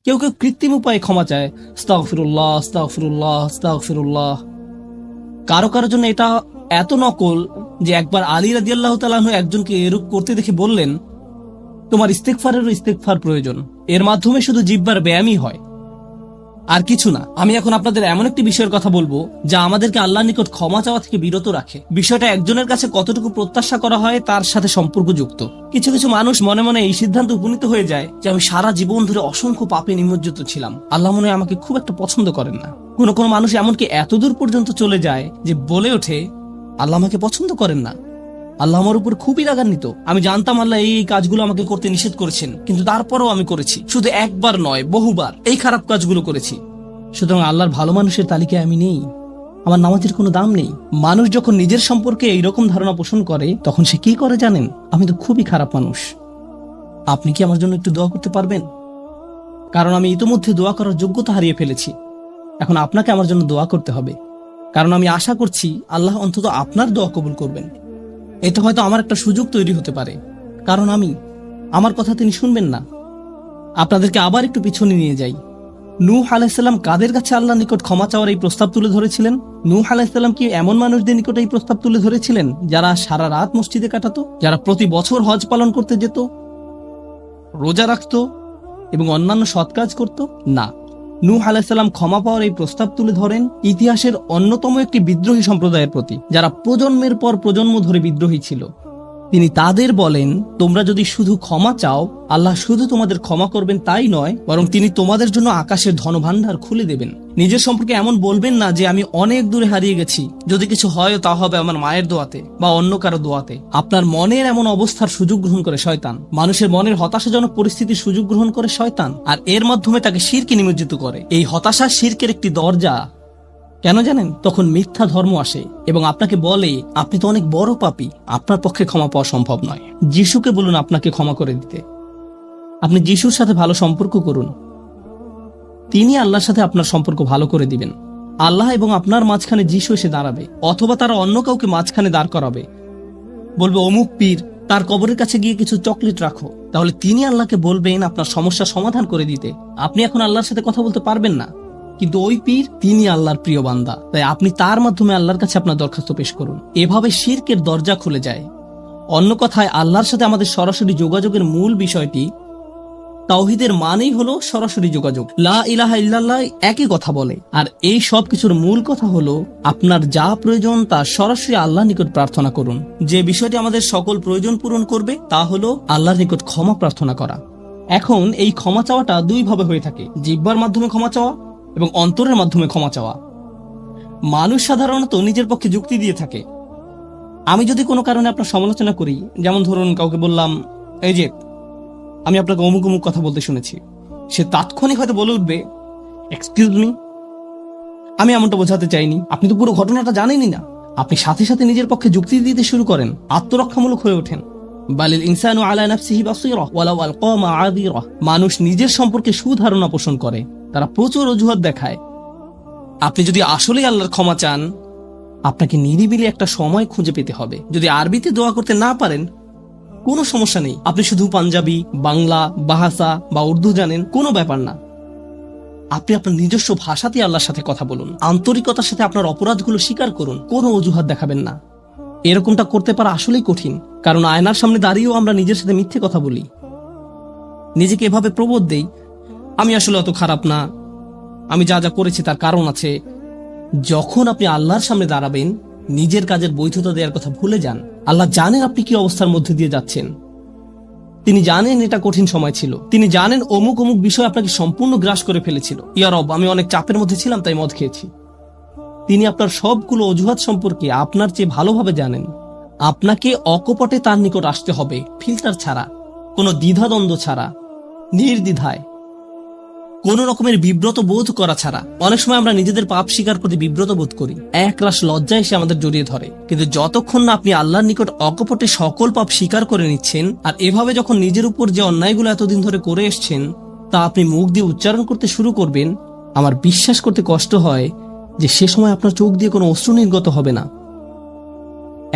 কেউ কেউ কৃত্রিম উপায়ে ক্ষমা চায়, আস্তাগফিরুল্লাহ আস্তাগফিরুল্লাহ আস্তাগফিরুল্লাহ। কারো কারো জন্য এটা এত নকল যে একবার আলী রাদিয়াল্লাহু তাআলা আনহু একজনকে এরূপ করতে দেখে বললেন, তোমার ইস্তেগফারেরও ইস্তেগফার প্রয়োজন, এর মাধ্যমে শুধু জিহ্বার ব্যায়ামই হয়, আর কিছু না। আমি এখন আপনাদের এমন একটি বিষয়ের কথা বলবো যা আমাদেরকে আল্লাহর নিকট ক্ষমা চাওয়া থেকে বিরত রাখে। বিষয়টা একজনের কাছে কতটুকু প্রত্যাশা করা হয় তার সাথে সম্পর্কযুক্ত। কিছু কিছু মানুষ মনে মনে এই সিদ্ধান্ত উপনীত হয়ে যায় যে আমি সারা জীবন ধরে অসংখ্য পাপে নিমজ্জিত ছিলাম, আল্লাহ মনে হয় আমাকে খুব একটা পছন্দ করেন না। কোনো কোনো মানুষ এমনকি এতদূর পর্যন্ত চলে যায় যে বলে ওঠে, আল্লাহ আমাকে পছন্দ করেন না, আল্লাহ আমার উপর খুবই রাগান্বিত। আমি জানতাম আল্লাহ এই কাজগুলো আমাকে করতে নিষেধ করেছেন, কিন্তু তারপরও আমি করেছি। শুধু একবার নয়, বহুবার এই খারাপ কাজগুলো করেছি। সুতরাং আল্লাহর ভালো মানুষের তালিকায় আমি নেই, আমার নামাজের কোনো দাম নেই। মানুষ যখন নিজের সম্পর্কে এইরকম ধারণা পোষণ করে তখন সে কি করে জানেন? আমি তো খুবই খারাপ মানুষ। আপনি কি আমার জন্য একটু দোয়া করতে পারবেন? কারণ আমি ইতোমধ্যে দোয়া করার যোগ্যতা হারিয়ে ফেলেছি। এখন আপনাকে আমার জন্য দোয়া করতে হবে, কারণ আমি আশা করছি আল্লাহ অন্তত আপনার দোয়া কবুল করবেন। এটা হয়তো আমার একটা সুযোগ তৈরি হতে পারে, কারণ আমার কথা তিনি শুনবেন না। আপনাদেরকে আবার একটু পিছনে নিয়ে যাই। নূহ আলাইহিসসালাম কাদের কাছে আল্লাহর নিকট ক্ষমা চাওয়ার এই প্রস্তাব তুলে ধরেছিলেন? নূহ আলাইহিসসালাম কি এমন মানুষদের নিকট এই প্রস্তাব তুলে ধরেছিলেন যারা সারা রাত মসজিদে কাটাতো, যারা প্রতি বছর হজ পালন করতে যেত, রোজা রাখতো এবং অন্যান্য সৎ কাজ করত? না, নূহ আলাইহিসসালাম ক্ষমা পাওয়ার এই প্রস্তাব তুলে ধরেন ইতিহাসের অন্যতম একটি বিদ্রোহী সম্প্রদায়ের প্রতি, যারা প্রজন্মের পর প্রজন্ম ধরে বিদ্রোহী ছিল। তিনি তাদের বলেন, তোমরা যদি শুধু ক্ষমা চাও, আল্লাহ শুধু তোমাদের ক্ষমা করবেন তাই নয়, বরং তিনি তোমাদের জন্য আকাশের ধনভাণ্ডার খুলে দেবেন। নিজের সম্পর্কে এমন বলবেন না যে আমি অনেক দূরে হারিয়ে গেছি, যদি কিছু হয় তা হবে আমার মায়ের দোয়াতে বা অন্য কারো দোয়াতে। আপনার মনের এমন অবস্থার সুযোগ গ্রহণ করে শয়তান, মানুষের মনের হতাশাজনক পরিস্থিতির সুযোগ গ্রহণ করে শয়তান, আর এর মাধ্যমে তাকে শিরকে নিমজ্জিত করে। এই হতাশা শিরকের একটি দরজা। কেন জানেন? তখন মিথ্যা ধর্ম আসে এবং আপনাকে বলে আপনি তো অনেক বড় পাপী, আপনার পক্ষে ক্ষমা পাওয়া সম্ভব নয়। যিশুকে বলুন আপনাকে ক্ষমা করে দিতে। আপনি যিশুর সাথে ভালো সম্পর্ক করুন, তিনি আল্লাহর সাথে আপনার সম্পর্ক ভালো করে দিবেন। আল্লাহ এবং আপনার মাঝখানে যিশু এসে দাঁড়াবে, অথবা তারা অন্য কাউকে মাঝখানে দাঁড় করাবে, বলবে অমুক পীর, তার কবরের কাছে গিয়ে কিছু চকলেট রাখো। তাহলে তিনি আল্লাহকে বলবেন আপনার সমস্যা সমাধান করে দিতে। আপনি এখন আল্লাহর সাথে কথা বলতে পারবেন না, কিন্তু ওই পীর তিনি আল্লাহর প্রিয় বান্দা, তাই আপনি তার মাধ্যমে আল্লাহর কাছে আপনার দরখাস্ত পেশ করুন। এভাবে শিরকের দরজা খুলে যায়। অন্য কথায় আল্লাহর সাথে আমাদের সরাসরি যোগাযোগের মূল বিষয়টি, তাওহীদের মানেই হলো সরাসরি যোগাযোগ। লা ইলাহা ইল্লাল্লাহ একই কথা বলে, আর এই সব কিছুর মূল কথা হলো আপনার যা প্রয়োজন তা সরাসরি আল্লাহর নিকট প্রার্থনা করুন। যে বিষয়টি আমাদের সকল প্রয়োজন পূরণ করবে তা হলো আল্লাহর নিকট ক্ষমা প্রার্থনা করা। এখন এই ক্ষমা চাওয়াটা দুই ভাবে হয়ে থাকে, জিহ্বার মাধ্যমে ক্ষমা চাওয়া এবং অন্তরের মাধ্যমে ক্ষমা চাওয়া। মানুষ সাধারণত নিজের পক্ষে যুক্তি দিয়ে থাকে। আমি যদি কোনো কারণে আপনার সমালোচনা করি, যেমন ধরুন কাউকে বললাম, এই যে আমি আপনাকে অমুক অমুক কথা বলতে শুনেছি, সে তাৎক্ষণিক হয়তো বলে উঠবে, এক্সকিউজ মি, আমি এমনটা বোঝাতে চাইনি, আপনি তো পুরো ঘটনাটা জানেনই না। আপনি সাথে সাথে নিজের পক্ষে যুক্তি দিতে শুরু করেন, আত্মরক্ষামূলক হয়ে ওঠেন। বালিল ইনসানু আলা নাফসিহি বাসীরা ওয়ালাউ আলকা মাআযিরা। মানুষ নিজের সম্পর্কে সুধারণা পোষণ করে, তারা প্রচুর অজুহাত দেখায়। আপনি যদি আসলেই আল্লাহর ক্ষমা চান, আপনাকে নিরিবিলি একটা সময় খুঁজে পেতে হবে। যদি আরবিতে দোয়া করতে না পারেন, কোনো সমস্যা নেই, আপনি শুধু পাঞ্জাবি, বাংলা, বাহাসা বা উর্দু জানেন, কোনো ব্যাপার না। আপনি আপনার নিজস্ব ভাষাতে আল্লাহর সাথে কথা বলুন, আন্তরিকতার সাথে আপনার অপরাধগুলো স্বীকার করুন, কোনো অজুহাত দেখাবেন না। এরকমটা করতে পারা আসলেই কঠিন, কারণ আয়নার সামনে দাঁড়িয়েও আমরা নিজের সাথে মিথ্যে কথা বলি, নিজেকে এভাবে প্রবোধ দেই, আমি আসলে অত খারাপ না, আমি যা যা করেছি তার কারণ আছে। যখন আপনি আল্লাহর সামনে দাঁড়াবেন, নিজের কাজের বৈধতা দেওয়ার কথা ভুলে যান। আল্লাহ জানেন আপনি কি অবস্থার মধ্যে দিয়ে যাচ্ছেন, তিনি জানেন এটা কঠিন সময় ছিল, তিনি জানেন অমুক অমুক বিষয় আপনাকে সম্পূর্ণ গ্রাস করে ফেলেছিল। ইয়া রব, আমি অনেক চাপের মধ্যে ছিলাম তাই মদ খেয়েছি। তিনি আপনার সবগুলো অজুহাত সম্পর্কে আপনার চেয়ে ভালোভাবে জানেন। আপনাকে অকপটে তার নিকট আসতে হবে, ফিল্টার ছাড়া, কোনো দ্বিধাদ্বন্দ্ব ছাড়া, নির্দ্বিধায়, কোন রকমের বিব্রত বোধ করা ছাড়া। অনেক সময় আমরা নিজেদের পাপ স্বীকার করতে বিব্রত বোধ করি, একরাশ লজ্জা এসে আমাদের জড়িয়ে ধরে। কিন্তু যতক্ষণ না আপনি আল্লাহর নিকট অকপটে সকল পাপ স্বীকার করে নিচ্ছেন, আর এভাবে যখন নিজের উপর যে অন্যায়গুলো এতদিন ধরে করে এসছেন তা আপনি মুখ দিয়ে উচ্চারণ করতে শুরু করবেন, আমার বিশ্বাস করতে কষ্ট হয় যে সে সময় আপনার চোখ দিয়ে কোনো অশ্রু নির্গত হবে না।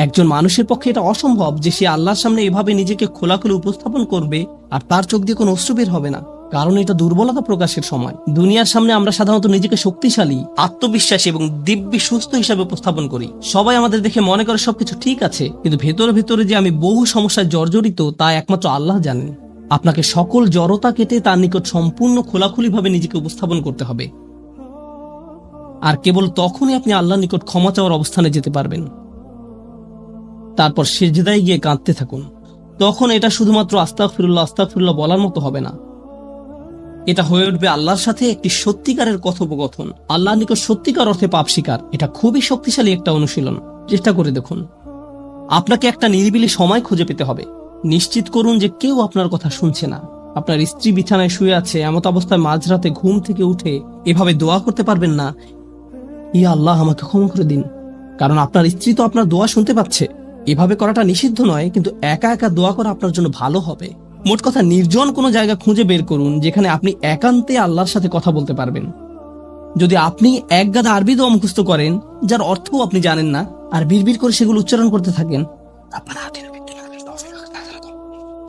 একজন মানুষের পক্ষে এটা অসম্ভব যে সে আল্লাহর সামনে এভাবে নিজেকে খোলাখুলি উপস্থাপন করবে আর তার চোখ দিয়ে কোনো অশ্রু বের হবে না। কারণ এটা দুর্বলতা প্রকাশের সময়। দুনিয়ার সামনে আমরা সাধারণত নিজেকে শক্তিশালী, আত্মবিশ্বাসী এবং দিব্যি সুস্থ হিসাবে উপস্থাপন করি। সবাই আমাদের দেখে মনে করে সবকিছু ঠিক আছে, কিন্তু ভেতরে ভেতরে যে আমি বহু সমস্যায় জর্জরিত তা একমাত্র আল্লাহ জানেন। আপনাকে সকল জড়তা কেটে তার নিকট সম্পূর্ণ খোলাখুলিভাবে নিজেকে উপস্থাপন করতে হবে, আর কেবল তখনই আপনি আল্লাহর নিকট ক্ষমা চাওয়ার অবস্থানে যেতে পারবেন। তারপর সিজদায় গিয়ে কাঁদতে থাকুন। তখন এটা শুধুমাত্র আস্তাগফিরুল্লাহ আস্তাগফিরুল্লাহ বলার মতো হবে না, এটা হয়ে উঠবে আল্লাহর সাথে একটি সত্যিকারের কথোপকথন, আল্লাহর নিকট সত্যিকার অর্থে পাপ স্বীকার। এটা খুবই শক্তিশালী একটা অনুশীলন, চেষ্টা করে দেখুন। আপনাকে একটা নিরিবিলি সময় খুঁজে পেতে হবে। নিশ্চিত করুন যে কেউ আপনার কথা শুনছে না। আপনার স্ত্রী বিছানায় শুয়ে আছে, এমত অবস্থায় মাঝরাতে ঘুম থেকে উঠে এভাবে দোয়া করতে পারবেন না, ইয়া আল্লাহ আমাকে ক্ষমা করে দিন, কারণ আপনার স্ত্রী তো আপনার দোয়া শুনতে পাচ্ছে। এভাবে করাটা নিষিদ্ধ নয়, কিন্তু একা একা দোয়া করা আপনার জন্য ভালো হবে। মোট কথা, নির্জন কোনো জায়গা খুঁজে বের করুন যেখানে আপনি একান্তে আল্লাহর সাথে কথা বলতে পারবেন। যদি আপনি এক গাদা আরবি দোয়া মুখস্থ করেন যার অর্থও আপনি জানেন না, আর বিড়বিড় করে সেগুলো উচ্চারণ করতে থাকেন,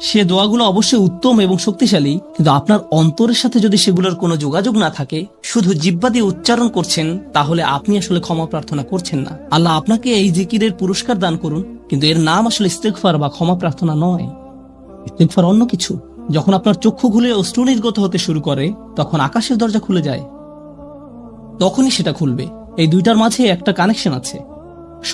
সে দোয়াগুলো অবশ্যই উত্তম এবং শক্তিশালী, কিন্তু আপনার অন্তরের সাথে যদি সেগুলোর কোনো যোগাযোগ না থাকে, শুধু জিহ্বা দিয়ে উচ্চারণ করছেন, তাহলে আপনি আসলে ক্ষমা প্রার্থনা করছেন না। আল্লাহ আপনাকে এই জিকিরের পুরস্কার দান করুন, কিন্তু এর নাম আসলে ইস্তেগফার বা ক্ষমা প্রার্থনা নয়। ইস্তেগফার অন্য কিছু। যখন আপনার চক্ষু খুলে অশ্রু নির্গত হতে শুরু করে, তখন আকাশের দরজা খুলে যায়, তখনই সেটা খুলবে। এই দুইটার মাঝে একটা কানেকশন আছে।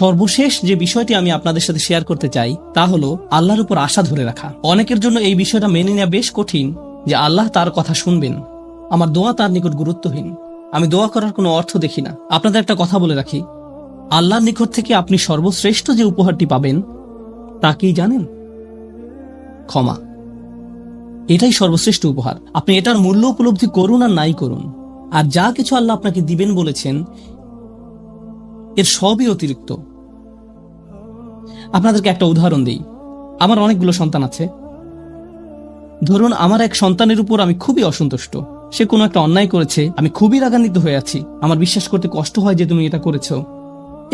সর্বশেষ যে বিষয়টি আমি আপনাদের সাথে শেয়ার করতে চাই তা হলো আল্লাহর উপর আশা ধরে রাখা। অনেকের জন্য এই বিষয়টা মেনে নেওয়া বেশ কঠিন যে আল্লাহ তার কথা শুনবেন, আমার দোয়া তার নিকট গুরুত্বহীন, আমি দোয়া করার কোনো অর্থ দেখি না। আপনাদের একটা কথা বলে রাখি, আল্লাহর নিকট থেকে আপনি সর্বশ্রেষ্ঠ যে উপহারটি পাবেন তা কি জানেন? ক্ষমা। এটাই সর্বশ্রেষ্ঠ উপহার। আপনি এটার মূল্য উপলব্ধি করুন আর নাই করুন, আর যা কিছু আল্লাহ আপনাকে দিবেন বলেছেন এর সবই অতিরিক্ত। আপনাদেরকে একটা উদাহরণ দিই। আমার অনেকগুলো সন্তান আছে। ধরুন আমার এক সন্তানের উপর আমি খুবই অসন্তুষ্ট। সে কোনো একটা অন্যায় করেছে, আমি খুবই রাগান্বিত হয়ে আছি। আমার বিশ্বাস করতে কষ্ট হয় যে তুমি এটা করেছো।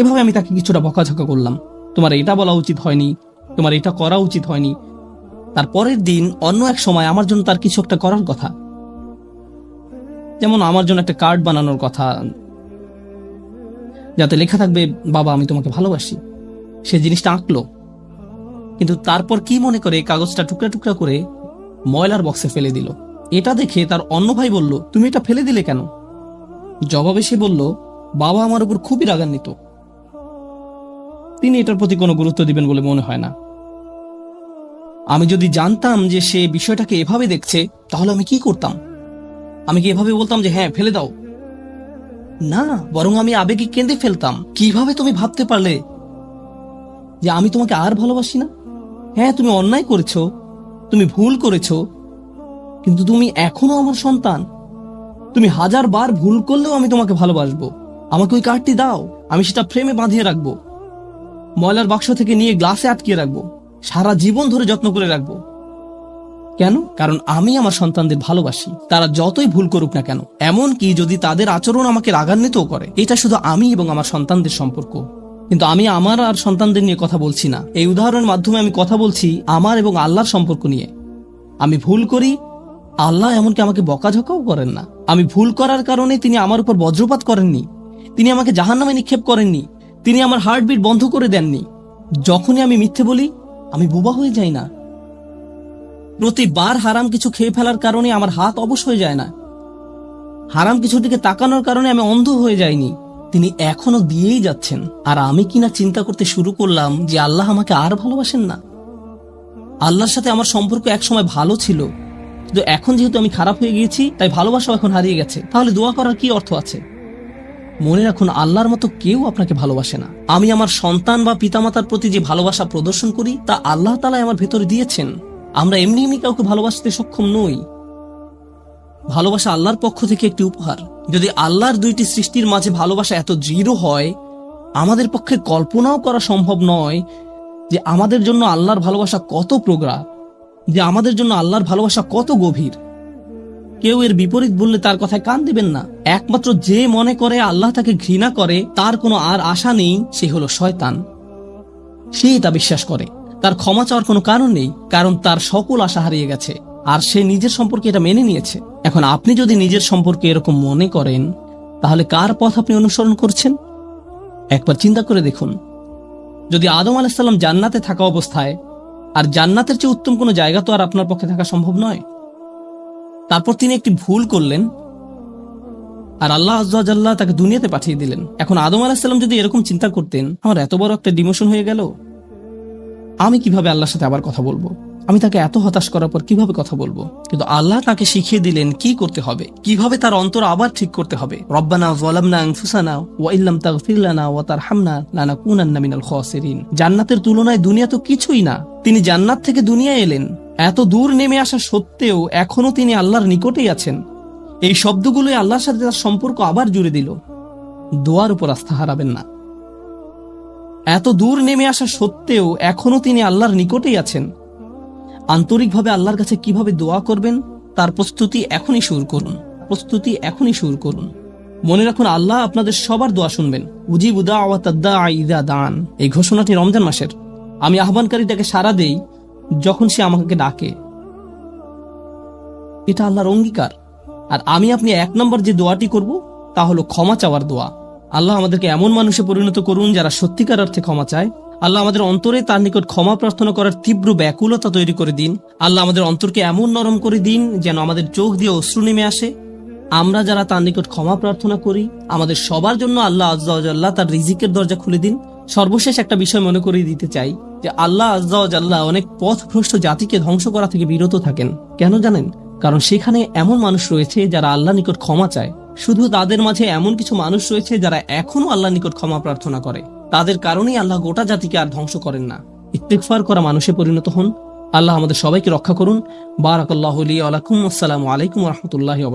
এভাবে আমি তাকে কিছুটা বকাঝকা করলাম, তোমার এটা বলা উচিত হয়নি, তোমার এটা করা উচিত হয়নি। তার পরের দিন অন্য এক সময় আমার জন্য তার কিছু একটা করার কথা, যেমন আমার জন্য একটা কার্ড বানানোর কথা, যাতে লেখা থাকবে বাবা আমি তোমাকে ভালোবাসি। সে জিনিসটা আঁকলো, কিন্তু তারপর কি মনে করে কাগজটা টুকরা টুকরা করে ময়লার বক্সে ফেলে দিল। এটা দেখে তার অন্য ভাই বলল, তুমি এটা ফেলে দিলে কেন? জবাবে সে বলল, বাবা আমার উপর খুবই রাগান্বিত, তিনি এটার প্রতি কোনো গুরুত্ব দিবেন বলে মনে হয় না। আমি যদি জানতাম যে সে বিষয়টাকে এভাবে দেখছে, তাহলে আমি কি করতাম? আমি কি এভাবে বলতাম যে হ্যাঁ ফেলে দাও? না, বরং আমি আবেগে কেঁদে ফেলতাম। কিভাবে তুমি ভাবতে পারলে যে আমি তোমাকে আর ভালোবাসি না? হ্যাঁ তুমি অন্যায় করেছো, তুমি ভুল করেছো, কিন্তু তুমি এখনো আমার সন্তান। তুমি 1000 বার ভুল করলেও আমি তোমাকে ভালোবাসবো। আমাকে ওই কার্ডটি দাও, আমি সেটা ফ্রেমে বাঁধিয়ে রাখবো, ময়লার বাক্স থেকে নিয়ে গ্লাসে আটকিয়ে রাখবো, সারা জীবন ধরে যত্ন করে রাখবো। কেন? কারণ আমি আমার সন্তানদের ভালোবাসি, তারা যতই ভুল করুক না কেন, এমনকি যদি তাদের আচরণ আমাকে রাগান্বিতও করে। এটা শুধু আমি এবং আমার সন্তানদের সম্পর্ক। কিন্তু আমি আমার আর সন্তানদের নিয়ে কথা বলছি না। এই উদাহরণের মাধ্যমে আমি কথা বলছি আমার এবং আল্লাহর সম্পর্ক নিয়ে। আমি ভুল করি, আল্লাহ এমনকি আমাকে বকাঝকাও করেন না। আমি ভুল করার কারণে তিনি আমার উপর বজ্রপাত করেননি, তিনি আমাকে জাহান্নামে নিক্ষেপ করেননি, তিনি আমার হার্টবিট বন্ধ করে দেননি। যখনই আমি মিথ্যে বলি, আমি বোবা হয়ে যাই না। প্রতিবার হারাম কিছু খেয়ে ফেলার কারণে আমার হাত অবশ হয়ে যায় না। হারাম কিছুর দিকে তাকানোর কারণে আমি অন্ধ হয়ে যাইনি। তিনি এখনো দিয়েই যাচ্ছেন। আর আমি কিনা চিন্তা করতে শুরু করলাম যে আল্লাহ আমাকে আর ভালোবাসেন না। আল্লাহর সাথে আমার সম্পর্ক একসময় ভালো ছিল, কিন্তু এখন যেহেতু আমি খারাপ হয়ে গিয়েছি, তাই ভালোবাসা এখন হারিয়ে গেছে। তাহলে দোয়া করার কি অর্থ আছে? মনে রাখুন, আল্লাহর মতো কেউ আপনাকে ভালোবাসে না। আমি আমার সন্তান বা পিতামাতার প্রতি যে ভালোবাসা প্রদর্শন করি, তা আল্লাহ তাআলা আমার ভেতরে দিয়েছেন। আমরা এমনি এমনি কাউকে ভালোবাসতে সক্ষম নই। ভালোবাসা আল্লাহর পক্ষ থেকে একটি উপহার। যদি আল্লাহর দুইটি সৃষ্টির মাঝে ভালোবাসা এত দৃঢ় হয়, আমাদের পক্ষে কল্পনাও করা সম্ভব নয় যে আমাদের জন্য আল্লাহর ভালোবাসা কত প্রগাঢ়, যে আমাদের জন্য আল্লাহর ভালোবাসা কত গভীর। কেউ এর বিপরীত বললে তার কথায় কান দিবেন না। একমাত্র যে মনে করে আল্লাহ তাকে ঘৃণা করে, তার কোনো আর আশা নেই, সে হলো শয়তান। সে এটা বিশ্বাস করে। তার ক্ষমা চাওয়ার কোনো কারণ নেই, কারণ তার সকল আশা হারিয়ে গেছে। আর সে নিজের সম্পর্কে এটা মেনে নিয়েছে। এখন আপনি যদি নিজের সম্পর্কে এরকম মনে করেন, তাহলে কার পথ আপনি অনুসরণ করছেন? একবার চিন্তা করে দেখুন, যদি আদম আলাইহিস সালাম জান্নাতে থাকা অবস্থায়, আর জান্নাতের চেয়ে উত্তম কোনো জায়গা তো আর আপনার পক্ষে থাকা সম্ভব নয়, তারপর তিনি একটি ভুল করলেন আর আল্লাহ আজ্জা ওয়া জাল্লা তাকে দুনিয়াতে পাঠিয়ে দিলেন। এখন আদম আলাইহিস সালাম যদি এরকম চিন্তা করতেন, আমার এত বড় একটা ডিমোশন হয়ে গেল, আমি কিভাবে আল্লাহর সাথে আবার কথা বলবো? আমি তাকে এত হতাশ করার পর কিভাবে কথা বলবো? কিন্তু আল্লাহ তাকে শিখিয়ে দিলেন কি করতে হবে, কিভাবে তার অন্তর আবার ঠিক করতে হবে। রব্বানা যালামনা আনফুসানা ওয়া ইল্লাম তাগফির লানা ওয়া তারহামনা লানাকুনান্না মিনাল খাসিরিন। জান্নাতের তুলনায় দুনিয়া তো কিছুই না। তিনি জান্নাত থেকে দুনিয়ায় এলেন, এত দূর নেমে আসা সত্ত্বেও এখনো তিনি আল্লাহর নিকটেই আছেন। এই শব্দগুলোই আল্লাহর সাথে তার সম্পর্ক আবার জুড়ে দিল। দোয়ার উপর আস্থা হারাবেন না। এত দূর নেমে আসা সত্ত্বেও এখনো তিনি আল্লাহর নিকটেই আছেন। আন্তরিকভাবে আল্লাহর কাছে কিভাবে দোয়া করবেন তার প্রস্তুতি এখনই শুরু করুন। মনে রাখুন, আল্লাহ আপনাদের সবার দোয়া শুনবেন। উজিবু দাওয়াতাদ দাঈ ইযা দাআন, এই ঘোষণাটি রমজান মাসের। আমি আহ্বানকারীটাকে সাড়া দেই যখন সে আমাকে ডাকে। এটা আল্লাহর অঙ্গীকার। আর আমি আপনি 1 নম্বর যে দোয়াটি করব তা হলো ক্ষমা চাওয়ার দোয়া। আল্লাহ আমাদেরকে এমন মানুষে পরিণত করুন যারা সত্যিকার অর্থে ক্ষমা চায়। আল্লাহ আমাদের অন্তরে তার নিকট ক্ষমা প্রার্থনা করার তীব্র ব্যাকুলতা তৈরি করে দিন। আল্লাহ আমাদের অন্তরকে এমন নরম করে দিন যেন আমাদের চোখ দিয়ে অশ্রু নেমে আসে। আমরা যারা তার নিকট ক্ষমা প্রার্থনা করি, আমাদের সবার জন্য আল্লাহ আজ্জা ওয়া জাল্লা তার রিজিকের দরজা খুলে দিন। সর্বশেষ একটা বিষয় মনে করিয়ে দিতে চাই যে আল্লাহ আজ্জা ওয়া জাল্লা অনেক পথভ্রষ্ট জাতিকে ধ্বংস করা থেকে বিরত থাকেন। কেন জানেন? কারণ সেখানে এমন মানুষ রয়েছে যারা আল্লাহ নিকট ক্ষমা চায়। শুধু তাদের মাঝে এমন কিছু মানুষ রয়েছে যারা এখনো আল্লাহ নিকট ক্ষমা প্রার্থনা করে। তাদের কারণেই আল্লাহ গোটা জাতিকে আর ধ্বংস করেন না। ইস্তিগফার করা মানুষে পরিণত হন। আল্লাহ আমাদের সবাইকে রক্ষা করুন। বারাকাল্লাহু লি ওয়া লাকুম। আসসালামু আলাইকুম ওয়া রাহমাতুল্লাহি ওয়া বারাকাতুহু।